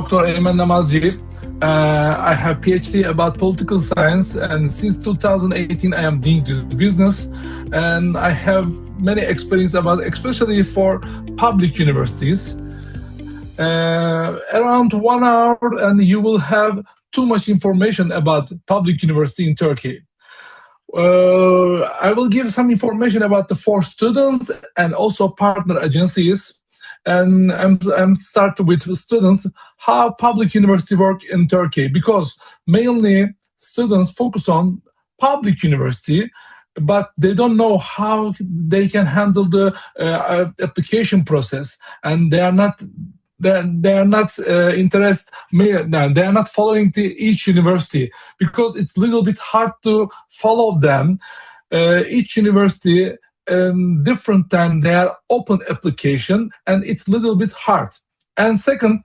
Dr. Eymen Namazcı. I have PhD about political science, and since 2018 I am doing this business, and I have many experience about, especially for public universities. Around 1 hour, and you will have too much information about public university in Turkey. I will give some information about the for students and also partner agencies. And I'm start with students, how public university work in Turkey, because mainly students focus on public university, but they don't know how they can handle the application process, and they are not interested. They are not following each university because it's a little bit hard to follow them. Each university. Different time they are open application, and it's a little bit hard. And second,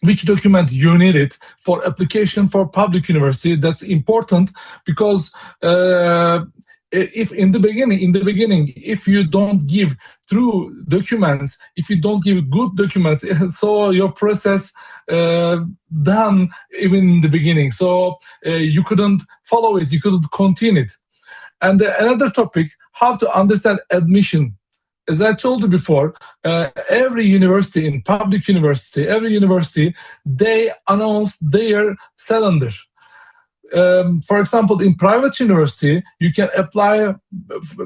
which document you need it for application for public university, that's important, because if in the beginning if you don't give true documents, if you don't give good documents, so your process done even in the beginning, so you couldn't follow it, you couldn't continue it. And another topic, how to understand admission. As I told you before, every university, in public university, they announce their calendar. For example, in private university, you can apply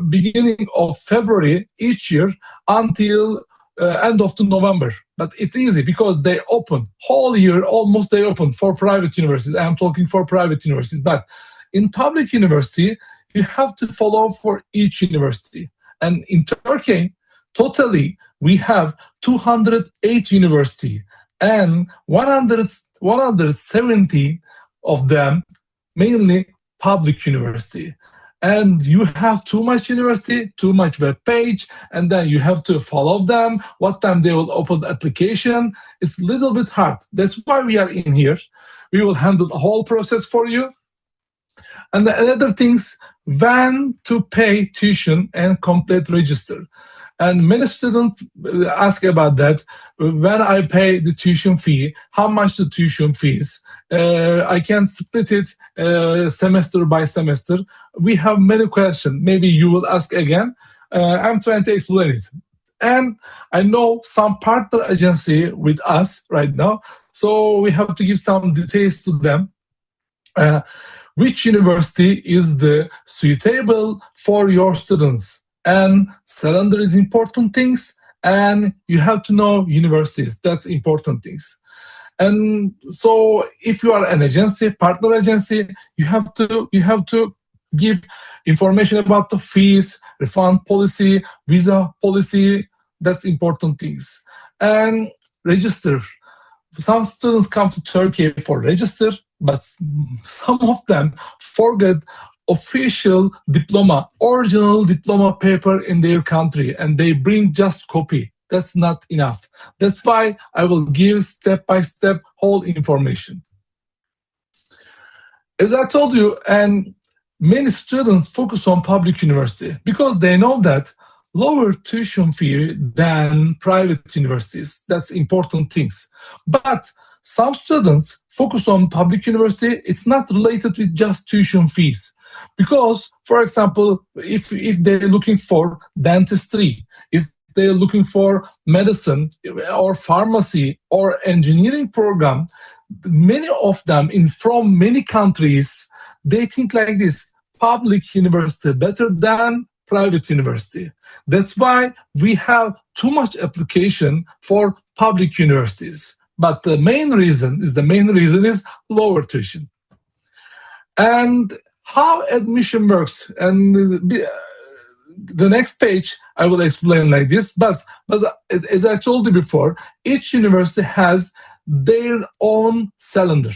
beginning of February each year until end of November. But it's easy because they open whole year, almost they open for private universities. I am talking for private universities. But in public university, you have to follow for each university. And in Turkey, totally, we have 208 universities, and 170 of them mainly public university. And you have too much university, too much web page, and then you have to follow them, what time they will open the application. It's a little bit hard. That's why we are in here. We will handle the whole process for you. And the other things, when to pay tuition and complete register. And many students ask about that. When I pay the tuition fee, how much the tuition fees? I can split it semester by semester. We have many questions. Maybe you will ask again. I'm trying to explain it. And I know some partner agency with us right now, so we have to give some details to them. Which university is the suitable for your students, and calendar is important things, and you have to know universities, that's important things. And so if you are an agency, partner agency, you have to give information about the fees, refund policy, visa policy, that's important things. And register. Some students come to Turkey for register, but some of them forget official diploma, original diploma paper in their country, and they bring just copy. That's not enough. That's why I will give step-by-step whole information. As I told you, and many students focus on public university because they know that lower tuition fee than private universities. That's important things. But some students focus on public university. It's not related with just tuition fees. Because, for example, if they're looking for dentistry, if they're looking for medicine or pharmacy or engineering program, many of them from many countries, they think like this: public university better than private university. That's why we have too much application for public universities. But the main reason is lower tuition. And how admission works, and the next page I will explain like this. But as I told you before, each university has their own calendar,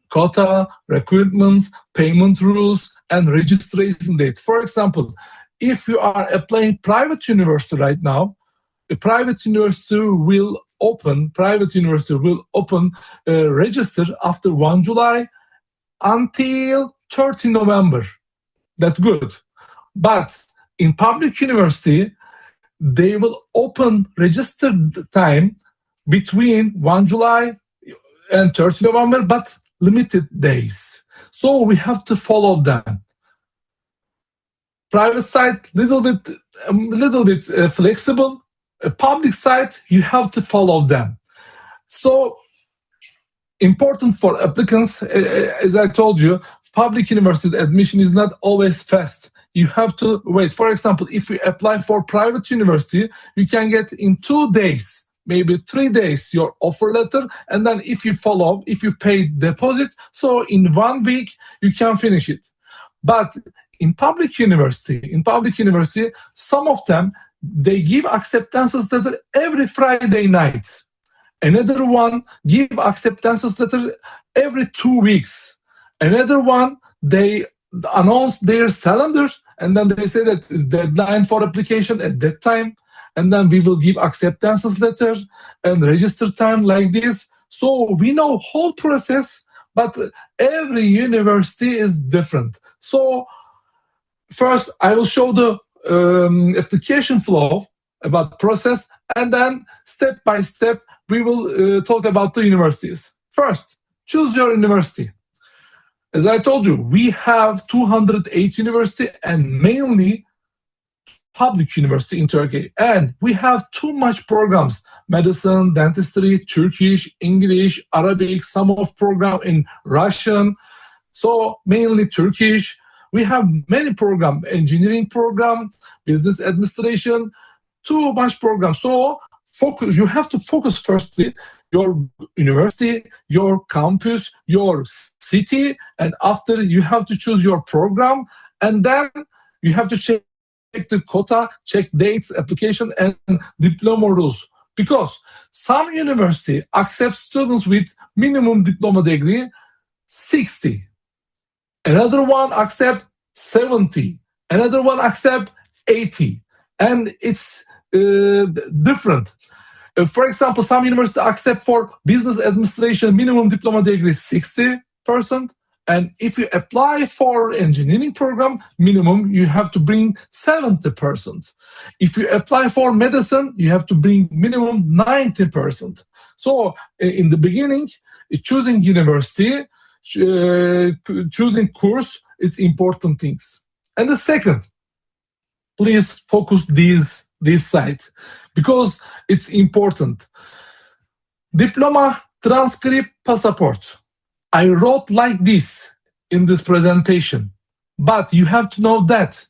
quota, recruitments, payment rules, and registration date. For example, if you are applying private university right now, a private university will open register after 1 July until 30 November. That's good. But in public university, they will open registered time between 1 July and 30 November, but limited days. So we have to follow them. Private site, little bit flexible. A public site, you have to follow them. So important for applicants, as I told you, public university admission is not always fast. You have to wait. For example, if you apply for private university, you can get in 2 days, maybe 3 days, your offer letter. And then if you pay deposit, so in 1 week, you can finish it. But in public university, some of them, they give acceptances letter every Friday night. Another one give acceptances letter every 2 weeks. Another one, they announce their calendar and then they say that it's deadline for application at that time. And then we will give acceptances letter and register time like this. So we know whole process, but every university is different. So first, I will show the application flow about process, and then step by step, we will talk about the universities. First, choose your university. As I told you, we have 208 universities and mainly public university in Turkey. And we have too much programs, medicine, dentistry, Turkish, English, Arabic, some of program in Russian. So mainly Turkish. We have many programs, engineering program, business administration, too much programs. So you have to focus firstly your university, your campus, your city, and after you have to choose your program, and then you have to check the quota, check dates, application, and diploma rules. Because some university accepts students with minimum diploma degree 60. Another one accept 70. Another one accept 80. And it's different. For example, some universities accept for business administration minimum diploma degree 60%. And if you apply for engineering program, minimum, you have to bring 70%. If you apply for medicine, you have to bring minimum 90%. So in the beginning, choosing university, choosing course is important things. And the second, please focus this site because it's important. Diploma, transcript, passport. I wrote like this in this presentation, but you have to know that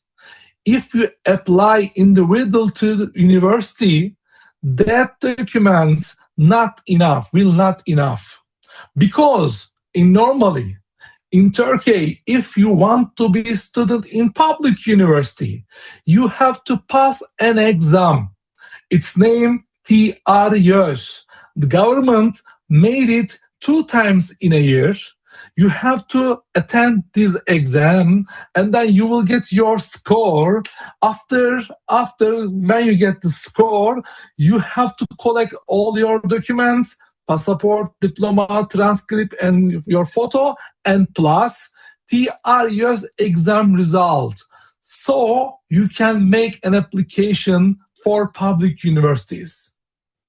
if you apply individual to the university, that documents will not enough. Because normally in Turkey, if you want to be a student in public university, you have to pass an exam. Its name TRYÖS. The government made it 2 times in a year. You have to attend this exam and then you will get your score. After when you get the score, you have to collect all your documents, passport, diploma, transcript, and your photo, and plus TRYÖS exam result. So you can make an application for public universities.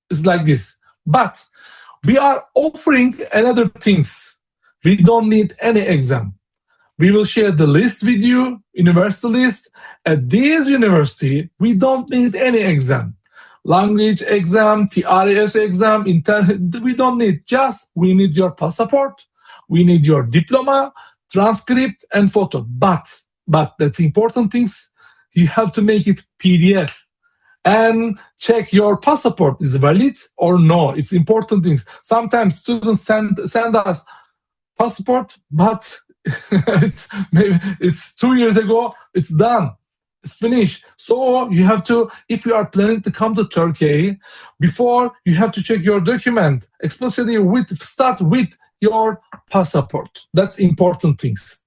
It's like this. But we are offering another things. We don't need any exam. We will share the list with you, university list. At this university, we don't need any exam. Language exam, TRYÖS exam, internet, we don't need. We need your passport, we need your diploma, transcript, and photo. But that's important things. You have to make it PDF. And check your passport is valid or no. It's important things. Sometimes students send us passport, but it's 2 years ago, it's done. It's finished. So you have to, if you are planning to come to Turkey, before you have to check your document, especially start with your passport. That's important things.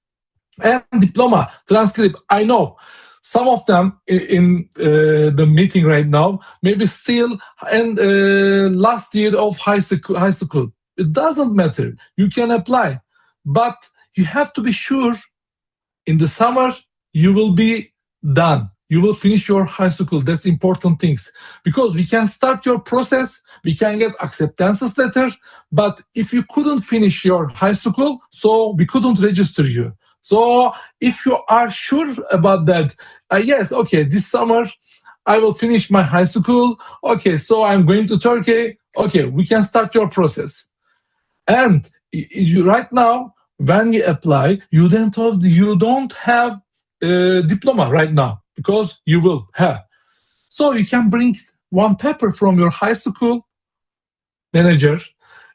And diploma, transcript, I know. Some of them in the meeting right now, maybe still last year of high school. It doesn't matter. You can apply. But you have to be sure in the summer you will be done. you will finish your high school. That's important things, because we can start your process, we can get acceptance letter, but if you couldn't finish your high school, so we couldn't register you. So if you are sure about that, yes, okay, this summer I will finish my high school. Okay, so I'm going to Turkey. Okay, we can start your process. And right now, when you apply, you don't have a diploma right now, because you will have. So you can bring one paper from your high school manager.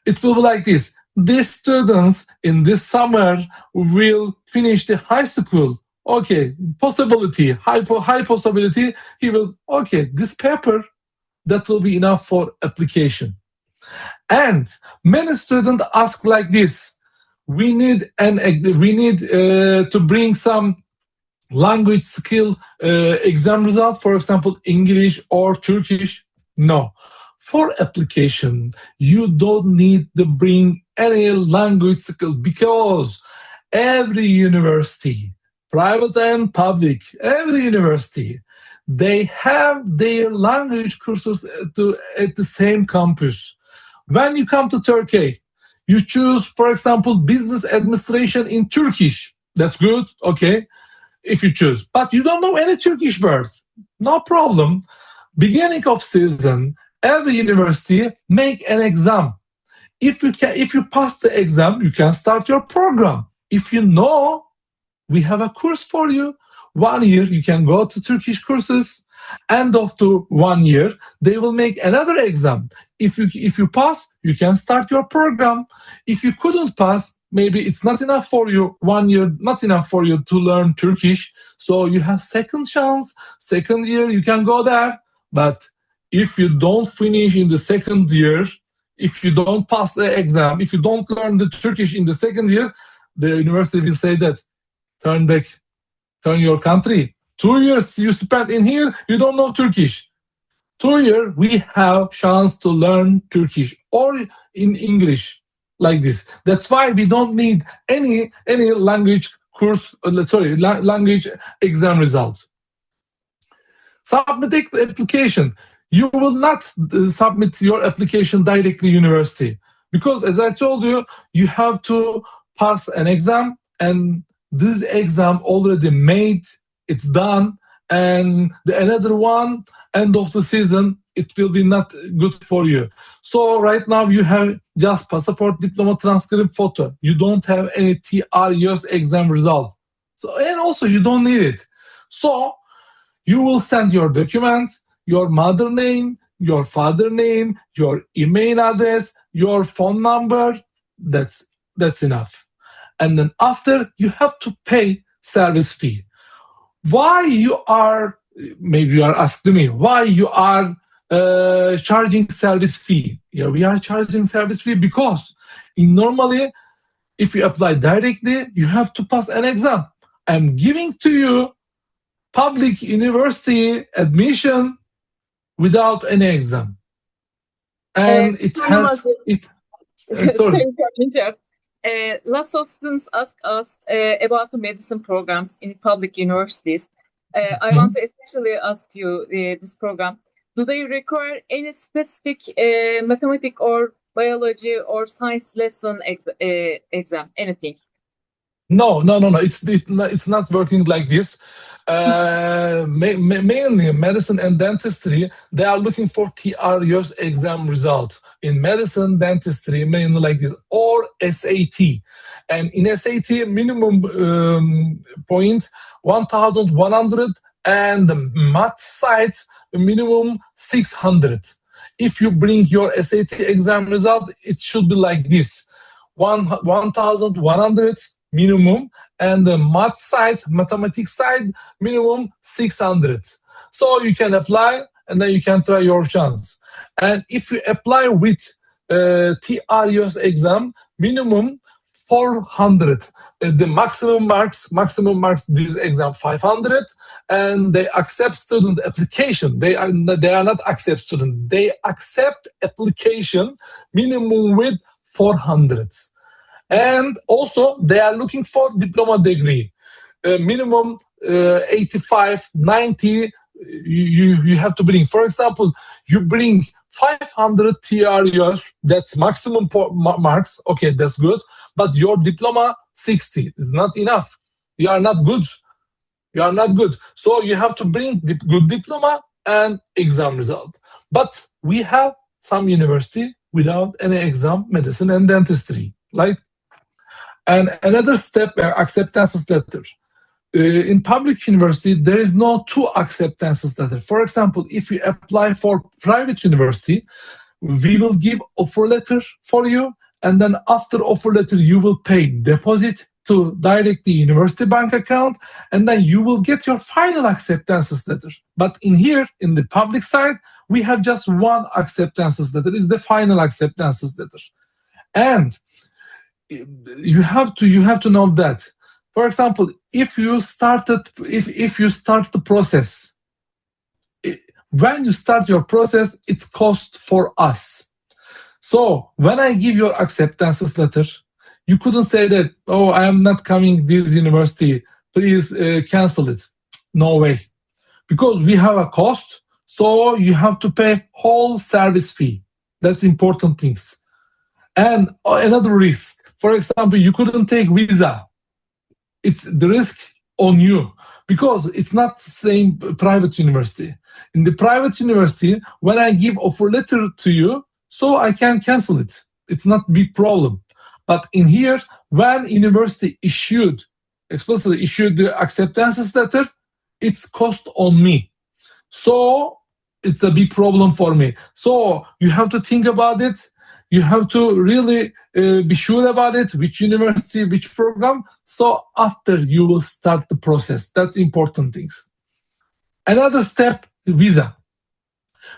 It will be like this: these students in this summer will finish the high school. Okay, possibility, high possibility. He will, okay, this paper, that will be enough for application. And many students ask like this: we need to bring some language skill exam result, for example, English or Turkish. No. For application, you don't need to bring any language skill, because every university, private and public, every university, they have their language courses at the same campus. When you come to Turkey, you choose, for example, business administration in Turkish. That's good, okay, if you choose. But you don't know any Turkish words. No problem. Beginning of season, every university make an exam. If you pass the exam, you can start your program. If you know, we have a course for you. 1 year, you can go to Turkish courses. End of the 1 year, they will make another exam. If you pass, you can start your program. If you couldn't pass, maybe it's not enough for you. 1 year, not enough for you to learn Turkish. So you have second chance. Second year, you can go there. But if you don't finish in the second year, if you don't pass the exam, if you don't learn the Turkish in the second year, the university will say that, turn back, turn your country. 2 years you spent in here, you don't know Turkish. 2 years, we have chance to learn Turkish or in English, like this. That's why we don't need any language course, language exam results. Submitting the application. You will not submit your application directly university, because as I told you, you have to pass an exam, and this exam already made, it's done, and another one, end of the season, it will be not good for you. So right now you have just passport, diploma, transcript, photo. You don't have any TRUS exam result. So, and also you don't need it. So you will send your documents, your mother name, your father name, your email address, your phone number. That's enough. And then after, you have to pay service fee. Why you are, maybe you are asking me, why you are charging service fee? Yeah, we are charging service fee because normally, if you apply directly, you have to pass an exam. I'm giving to you public university admission without any exam. And it has, sorry. Lots of students ask us about the medicine programs in public universities. I want to especially ask you this program. Do they require any specific mathematics or biology or science lesson exam, anything? No. It's not working like this. Mainly medicine and dentistry, they are looking for TRUS exam results. In medicine, dentistry, mainly like this, or SAT. And in SAT, minimum point 1,100, and the math side, minimum 600. If you bring your SAT exam result, it should be like this: 1,100 minimum, and the math side, mathematics side, minimum 600. So you can apply, and then you can try your chance. And if you apply with TRUS exam, minimum 400. The maximum marks this exam 500, and they accept student application. They are not accept student. They accept application minimum with 400. And also, they are looking for diploma degree. minimum 85, 90 you have to bring. For example, you bring 500 TRUs, that's maximum marks. Okay, that's good. But your diploma 60 is not enough. You are not good. You are not good. So you have to bring the good diploma and exam result. But we have some university without any exam, medicine and dentistry. Like, and another step, acceptance letter. In public university, there is no two acceptance letter. For example, if you apply for private university, we will give offer letter for you, and then after offer letter, you will pay deposit to direct the university bank account, and then you will get your final acceptance letter. But in here, in the public side, we have just one acceptance letter. It's the final acceptance letter, and you have to know that. For example, if you start the process, when you start your process, it costs for us. So when I give your acceptance letter, you couldn't say that, oh, I am not coming this university, please cancel it. No way. Because we have a cost, so you have to pay whole service fee. That's important things. And another risk, for example, you couldn't take visa. It's the risk on you because it's not the same private university. In the private university, when I give offer letter to you, so I can cancel it. It's not big problem. But in here, when university explicitly issued the acceptance letter, it's cost on me. So it's a big problem for me. So you have to think about it. You have to really be sure about it, which university, which program. So after you will start the process. That's important things. Another step, visa.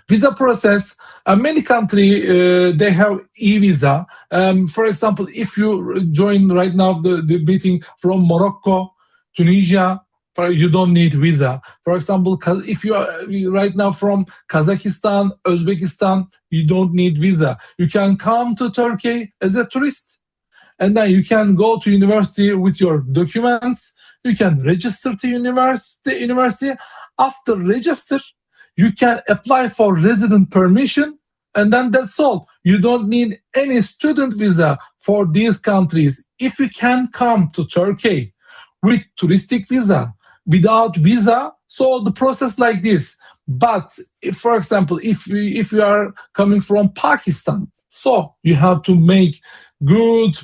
Visa process, many countries, they have e-visa. For example, if you join right now the meeting from Morocco, Tunisia, you don't need visa. For example, if you are right now from Kazakhstan, Uzbekistan, you don't need visa. You can come to Turkey as a tourist, and then you can go to university with your documents. You can register to university. After register, you can apply for resident permission, and then that's all. You don't need any student visa for these countries. If you can come to Turkey with touristic visa, without visa, so the process like this. But if, for example, if you are coming from Pakistan, so you have to make good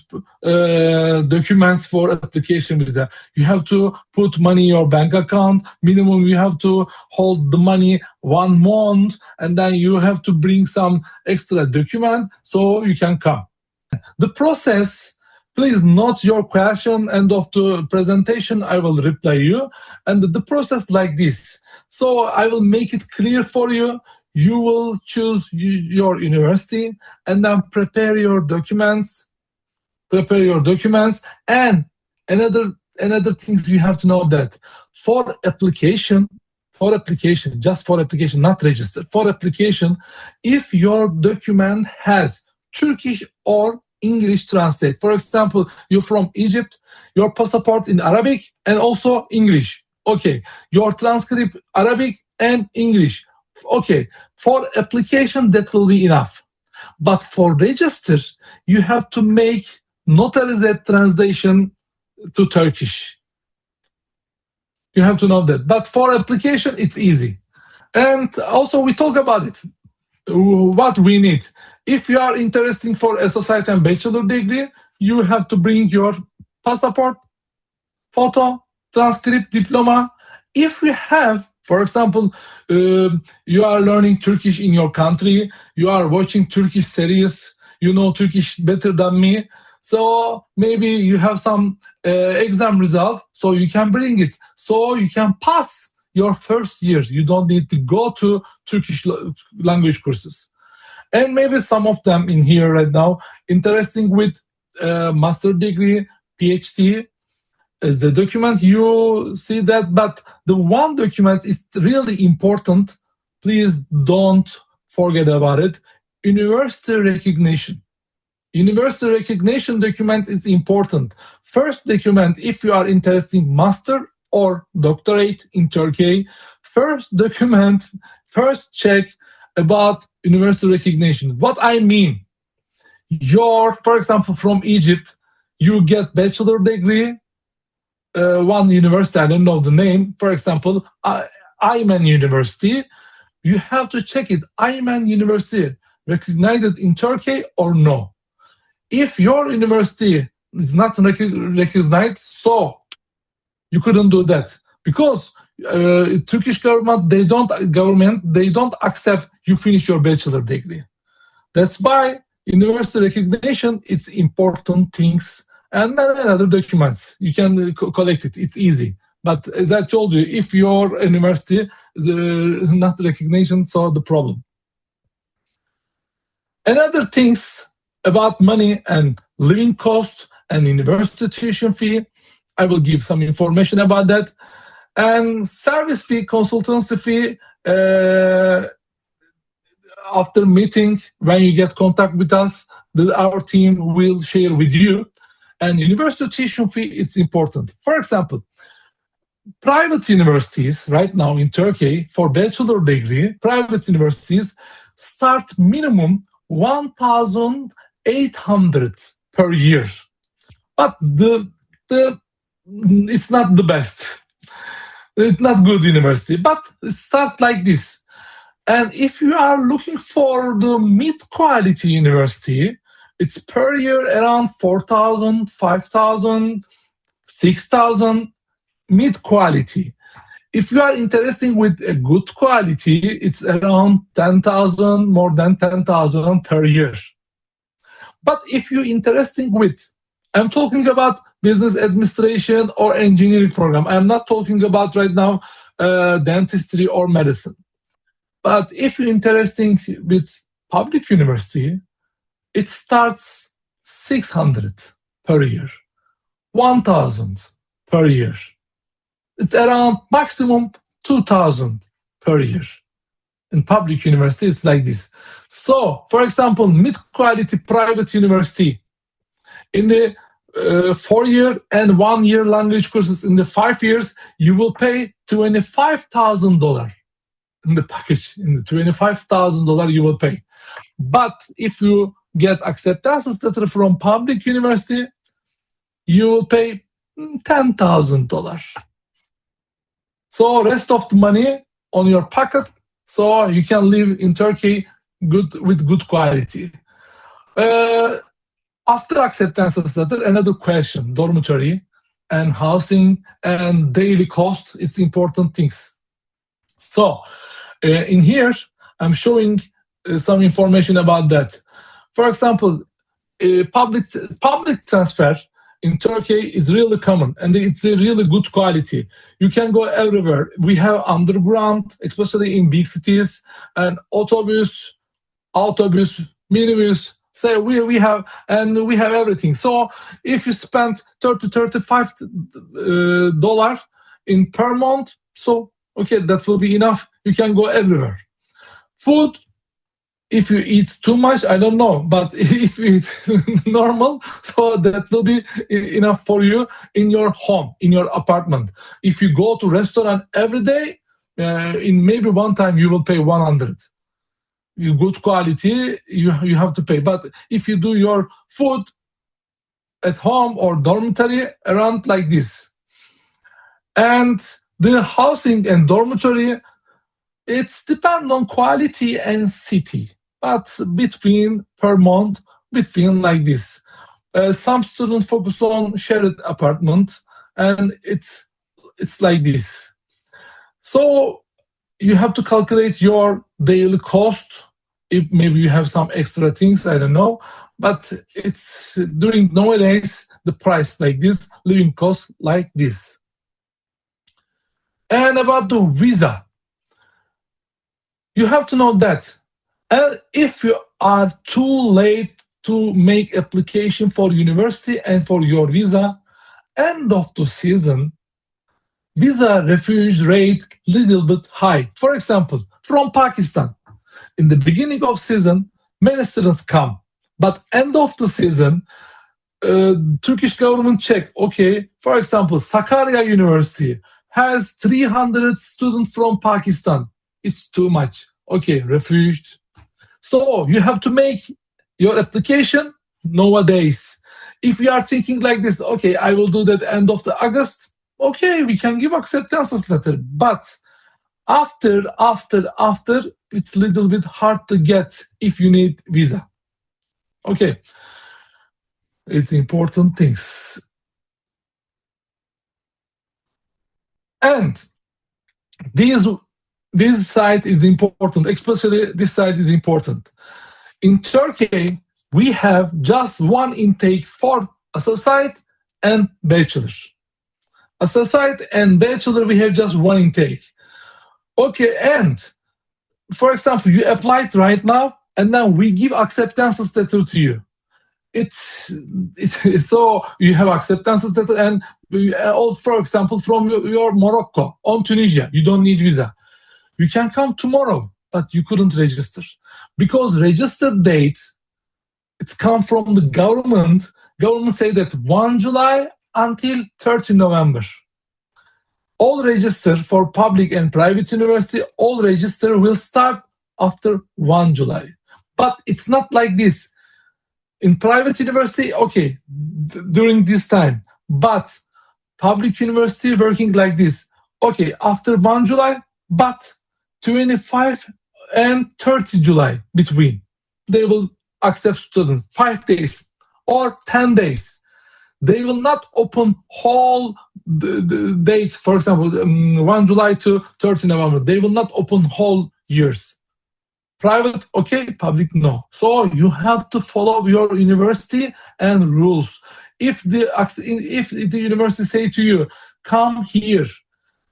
documents for application visa. You have to put money in your bank account. Minimum, you have to hold the money 1 month, and then you have to bring some extra document so you can come. The process. Please note your question. End of the presentation, I will reply you. And the process like this. So I will make it clear for you. You will choose your university and then prepare your documents. And another things you have to know that for application, just for application, not register. For application, if your document has Turkish or English translate. For example, you're from Egypt, your passport in Arabic and also English. Okay, your transcript Arabic and English. Okay, for application that will be enough. But for register, you have to make notarized translation to Turkish. You have to know that. But for application, it's easy. And also we talk about it. What we need. If you are interested for associate and bachelor degree, you have to bring your passport, photo, transcript, diploma. If you have, for example, you are learning Turkish in your country, you are watching Turkish series, you know Turkish better than me, so maybe you have some exam result, so you can bring it, so you can pass your first years. You don't need to go to Turkish language courses. And maybe some of them in here right now, interesting with master degree, PhD, is the document. You see that, but the one document is really important. Please don't forget about it. University recognition. university recognition document is important. First document, if you are interested in master or doctorate in Turkey, first document, first check about university recognition. What I mean, for example, from Egypt, you get bachelor degree, one university, I don't know the name, for example, Eymen University, you have to check it. Eymen University, recognized in Turkey or no? If your university is not recognized, so you couldn't do that because Turkish government they don't accept you finish your bachelor degree. That's why university recognition is important things, and then other documents you can collect it. It's easy. But as I told you, if your university is not recognition, so the problem. Another things about money and living costs and university tuition fee, I will give some information about that. And service fee, consultancy fee, after meeting, when you get contact with us, our team will share with you. And university tuition fee, it's important. For example, private universities right now in Turkey for bachelor degree, private universities start minimum 1,800 per year. But it's not the best. It's not good university, but start like this. And if you are looking for the mid-quality university, it's per year around 4,000, 5,000, 6,000, mid-quality. If you are interested with a good quality, it's around 10,000, more than 10,000 per year. But if you're interested with, I'm talking about business administration or engineering program. I'm not talking about right now dentistry or medicine. But if you're interested with public university, it starts 600 per year, 1,000 per year. It's around maximum 2,000 per year. In public university, it's like this. So, for example, mid-quality private university, in the 4-year and 1-year language courses, in the 5 years, you will pay $25,000 in the package. In the $25,000 you will pay. But if you get acceptance letter from public university, you will pay $10,000. So rest of the money on your pocket, so you can live in Turkey with good quality. After acceptance letter, another question: dormitory and housing and daily cost. It's important things. So in here, I'm showing some information about that. For example, public transfer in Turkey is really common, and it's a really good quality. You can go everywhere. We have underground, especially in big cities, and autobus, minibus. So we have everything. So if you spend $35 in per month, so okay, that will be enough. You can go everywhere. Food, if you eat too much, I don't know, but if you eat normal, so that will be enough for you in your home, in your apartment. If you go to restaurant every day, in maybe one time you will pay 100. You good quality, you have to pay. But if you do your food at home or dormitory, around like this. And the housing and dormitory, it's depend on quality and city, but between per month, between like this. Some students focus on shared apartment, and it's like this. So you have to calculate your daily cost. If maybe you have some extra things, I don't know. But it's during nowadays the price like this, living cost like this. And about the visa, you have to know that if you are too late to make application for university and for your visa, end of the season, visa refuse rate little bit high. For example, from Pakistan, in the beginning of season, many students come, But end of the season, Turkish government check, okay, for example, Sakarya University has 300 students from Pakistan. It's too much. Okay, refused. So you have to make your application nowadays. If you are thinking like this, okay, I will do that end of the August, okay, we can give acceptance letter. But after, it's a little bit hard to get if you need visa. Okay, it's important things. And this side is important, especially this side is important. In Turkey, we have just one intake for associate and bachelor. Associate and bachelor, we have just one intake. Okay, and for example, you applied right now, and then we give acceptance letter to you. It's so you have acceptance letter, and for example, from your Morocco on Tunisia, you don't need visa. You can come tomorrow, but you couldn't register because register date it's come from the government. Government say that 1 July until 30 November. All register for public and private university, all register will start after 1 July. But it's not like this. In private university, okay, during this time. But public university working like this. Okay, after 1 July, but 25 and 30 July between. They will accept students 5 days or 10 days. They will not open whole the dates, for example, 1 July to 30 November. They will not open whole years. Private, okay, public, no. So you have to follow your university and rules. If the university say to you, come here,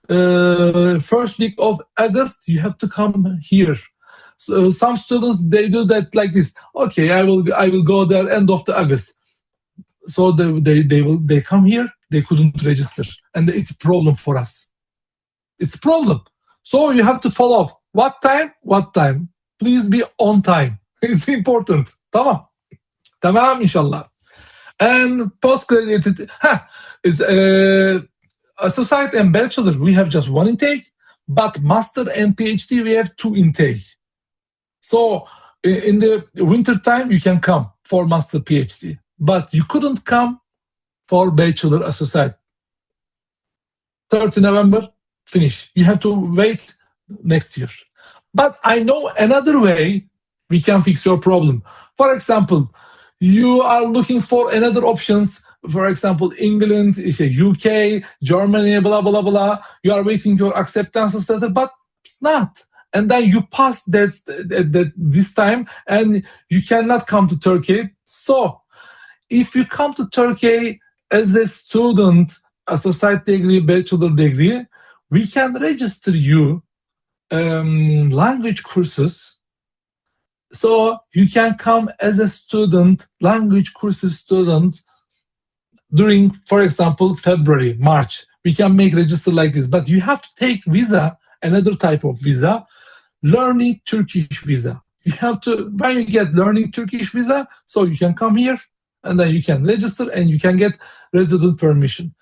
first week of August, you have to come here. So some students they do that like this. Okay, I will go there end of the August. So they come here. They couldn't register, and it's a problem for us. It's a problem. So you have to follow what time. What time? Please be on time. It's important. Tamam inshallah. And postgraduate is associate and bachelor. We have just one intake, but master and PhD we have 2 intake. So in the winter time you can come for master PhD, but you couldn't come for bachelor associate. 30 November, finish. You have to wait next year. But I know another way we can fix your problem. For example, you are looking for another options. For example, England, UK, Germany, blah, blah, blah. You are waiting your acceptance letter, but it's not. And then you pass that this time and you cannot come to Turkey. So if you come to Turkey as a student, associate degree, bachelor degree, we can register you language courses. So you can come as a student, language courses student during, for example, February, March. We can make register like this, but you have to take visa, another type of visa, learning Turkish visa. You have to, when you get learning Turkish visa, so you can come here and then you can register and you can get resident permission.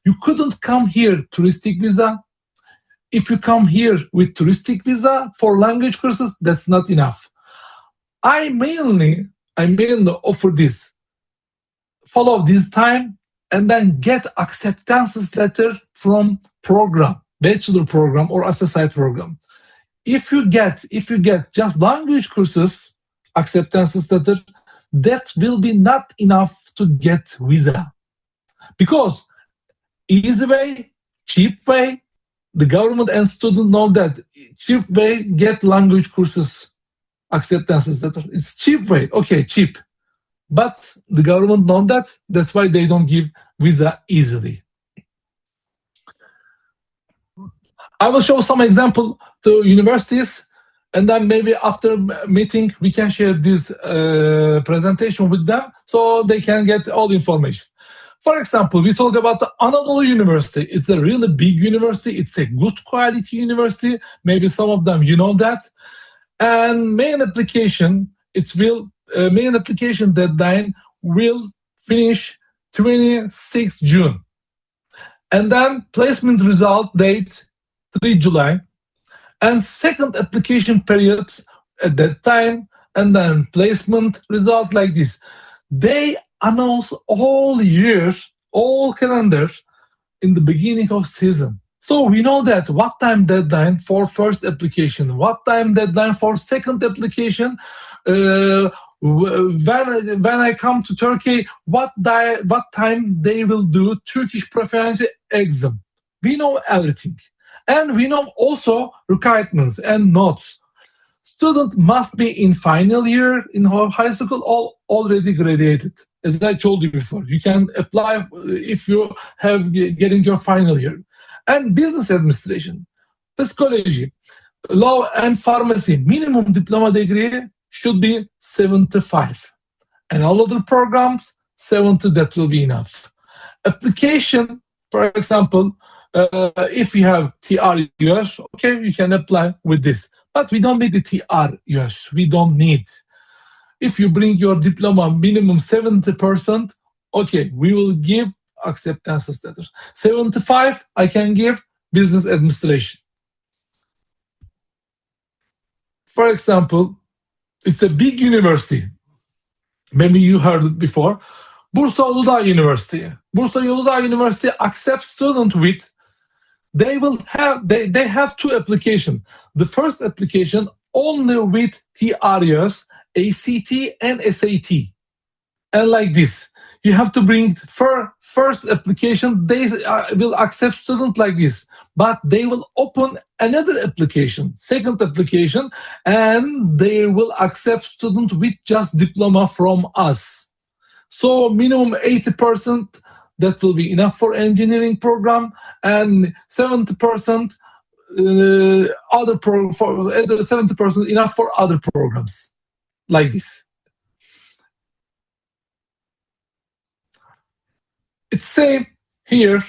You couldn't come here touristic visa. If you come here with touristic visa for language courses, that's not enough. I mainly offer this. Follow this time and then get acceptance letter from program, bachelor program or associate program. If you get just language courses, acceptance letter, that will be not enough to get visa. Because easy way, cheap way, the government and student know that cheap way get language courses acceptance letter. It's cheap way, okay, cheap. But the government know that, that's why they don't give visa easily. I will show some example to universities, and then maybe after meeting we can share this presentation with them so they can get all information. For example, we talk about the Anadolu University. It's a really big university. It's a good quality university. Maybe some of them you know that. And main application, it will main application deadline will finish 26 June. And then placement result date 3 July. And second application period at that time, and then placement result like this. They announce all years, all calendars in the beginning of season. So we know that what time deadline for first application, what time deadline for second application, when I come to Turkey, what time they will do Turkish preference exam. We know everything. And we know also requirements and notes. Student must be in final year in high school or already graduated. As I told you before, you can apply if you have getting your final year. And business administration, psychology, law and pharmacy, minimum diploma degree should be 75. And all other programs, 70, that will be enough. Application, for example, if you have TR US, okay, you can apply with this. But we don't need the TR US, we don't need. If you bring your diploma minimum 70%, okay, we will give acceptance letter. 75, I can give business administration. For example, it's a big university. Maybe you heard it before. Bursa Uludağ University. Bursa Uludağ University accepts students with, they have two applications. The first application only with TRS, ACT, and SAT. And like this, you have to bring first application, they will accept students like this, but they will open another application, second application, and they will accept students with just diploma from us. So minimum 80%, that will be enough for engineering program, and 70% 70% enough for other programs, like this. It's same here.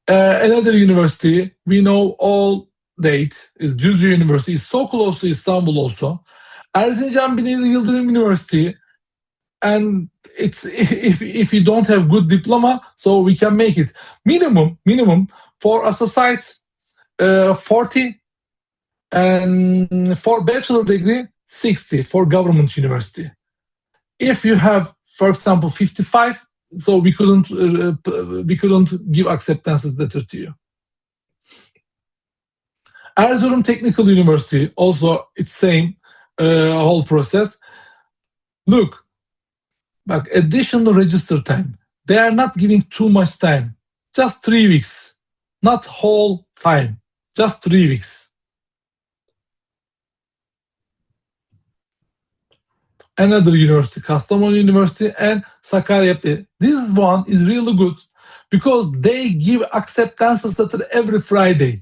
Another university, we know all date, is Düzce University. It's so close to Istanbul also. Erzincan Binali Yıldırım University, and it's if you don't have good diploma, so we can make it minimum for associate 40, and for bachelor degree 60 for government university. If you have, for example, 55, so we couldn't give acceptance letter to you. Erzurum Technical University, also it's same whole process. Look, like additional register time. They are not giving too much time. Just 3 weeks, not whole time. Just 3 weeks. Another university, Kastamonu University and Sakarya. This one is really good because they give acceptance letter every Friday.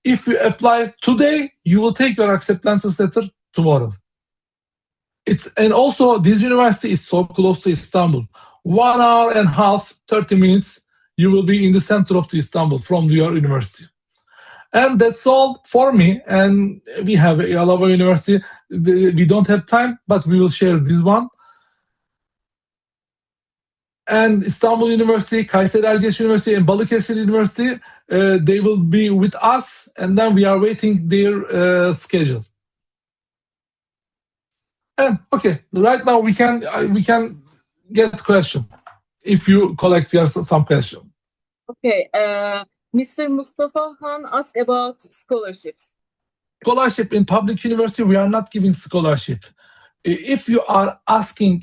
If you apply today, you will take your acceptance letter tomorrow. And also this university is so close to Istanbul. 1 hour and a half, 30 minutes, you will be in the center of Istanbul from your university. And that's all for me. And we have Yalova University. We don't have time, but we will share this one. And Istanbul University, Kayseri Erciyes University, and Balıkesir University, they will be with us, and then we are waiting their schedule. And okay, right now we can get question if you collect some question. Okay. Mr. Mustafa Han asked about scholarships. Scholarship in public university, we are not giving scholarship. If you are asking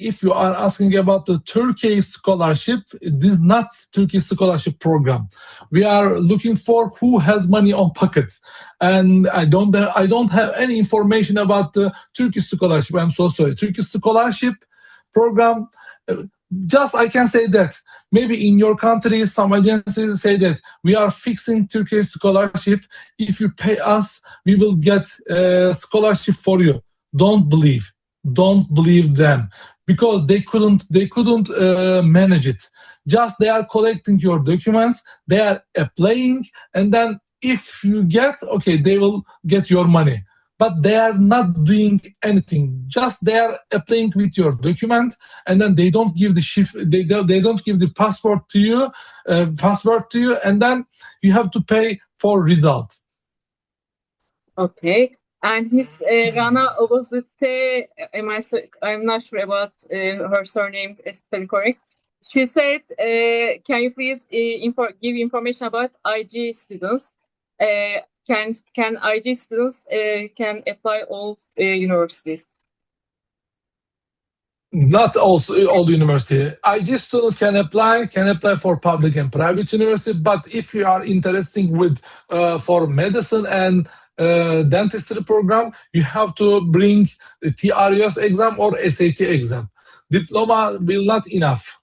about the Turkey scholarship, this is not Turkey scholarship program. We are looking for who has money on pocket, and I don't have any information about the Turkish scholarship. I'm so sorry. Turkish scholarship program. Just I can say that maybe in your country some agencies say that we are fixing Turkish scholarship. If you pay us, we will get scholarship for you. Don't believe them, because they couldn't manage it. Just they are collecting your documents, they are applying, and then if you get, okay, they will get your money. but they are not doing anything. Just they are applying with your document, and then they don't give the shift. They don't give the passport to you, and then you have to pay for result. Okay. And Miss Rana Obazite, I'm not sure about her surname is spelled correct. She said, can you please give information about IG students? Can IG students can apply all universities? Not all university. IG students can apply for public and private university. But if you are interested with for medicine and dentistry program, you have to bring the TRES exam or SAT exam. Diploma will not enough.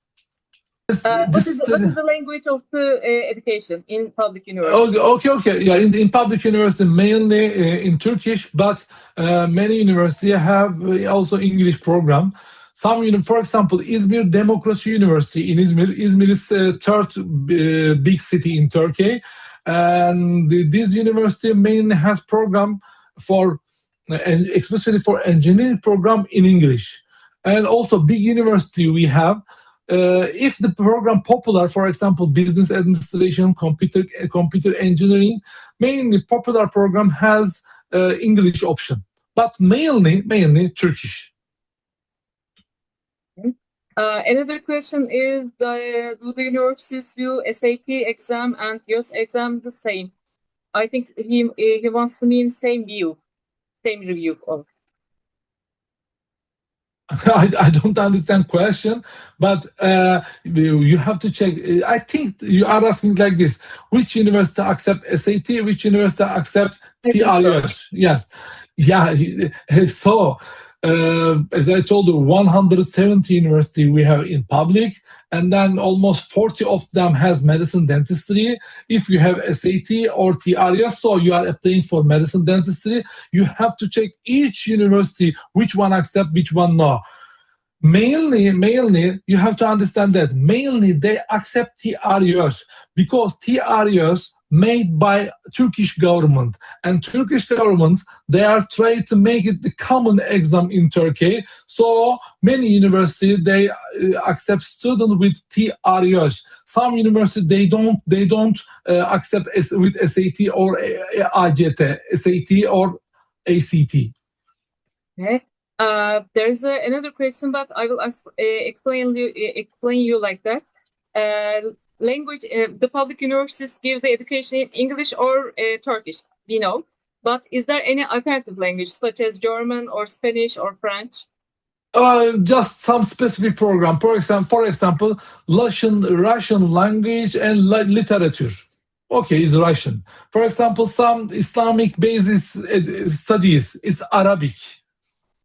What is the language of the education in public university? Okay. Yeah, in public university, mainly in Turkish, but many universities have also English program. Some, for example, İzmir Democracy University in Izmir. Izmir is the third big city in Turkey, and this university mainly has program for, and especially for engineering program in English. And also big university we have. If the program popular, for example, business administration, computer engineering, mainly popular program has English option, but mainly Turkish. Another question is, do the universities view SAT exam and YÖS exam the same? I think he wants to mean same review of. I don't understand question, but you have to check. I think you are asking like this: which university accept SAT, which university accept TRES? So. Yes, yeah. So as I told you, 170 university we have in public, and then almost 40 of them has medicine dentistry. If you have SAT or TRES, so you are applying for medicine dentistry, you have to check each university which one accept, which one no. Mainly, you have to understand that mainly they accept TRES because TRES made by Turkish government, and Turkish government, they are trying to make it the common exam in Turkey. So many universities they accept students with TRES. Some universities they don't accept with SAT or ACT, SAT or ACT. Okay. There's another question, but I will explain you like that. Language, the public universities give the education in English or Turkish, we know. But is there any alternative language such as German or Spanish or French? Just some specific program. For example, Russian language and literature. Okay, it's Russian. For example, some Islamic basis studies is Arabic.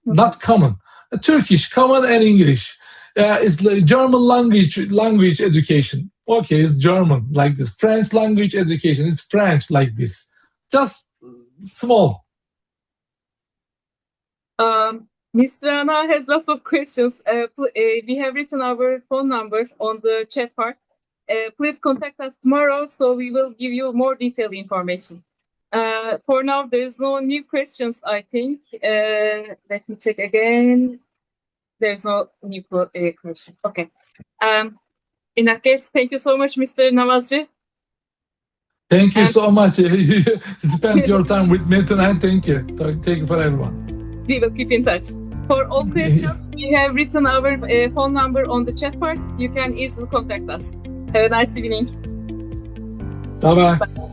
Not common. Turkish, common, and English. It's like German language education. Okay, it's German like this. French language education is French like this. Just small. Mr. Rana has lots of questions. We have written our phone number on the chat part. Please contact us tomorrow, so we will give you more detailed information. For now, there's no new questions, I think. Let me check again. There's no new question. Okay. In that case, thank you so much, Mr. Namazcı. Thank you so much. You spent your time with me tonight. Thank you. Thank you for everyone. We will keep in touch. For all questions, we have written our phone number on the chat part. You can easily contact us. Have a nice evening. Bye-bye.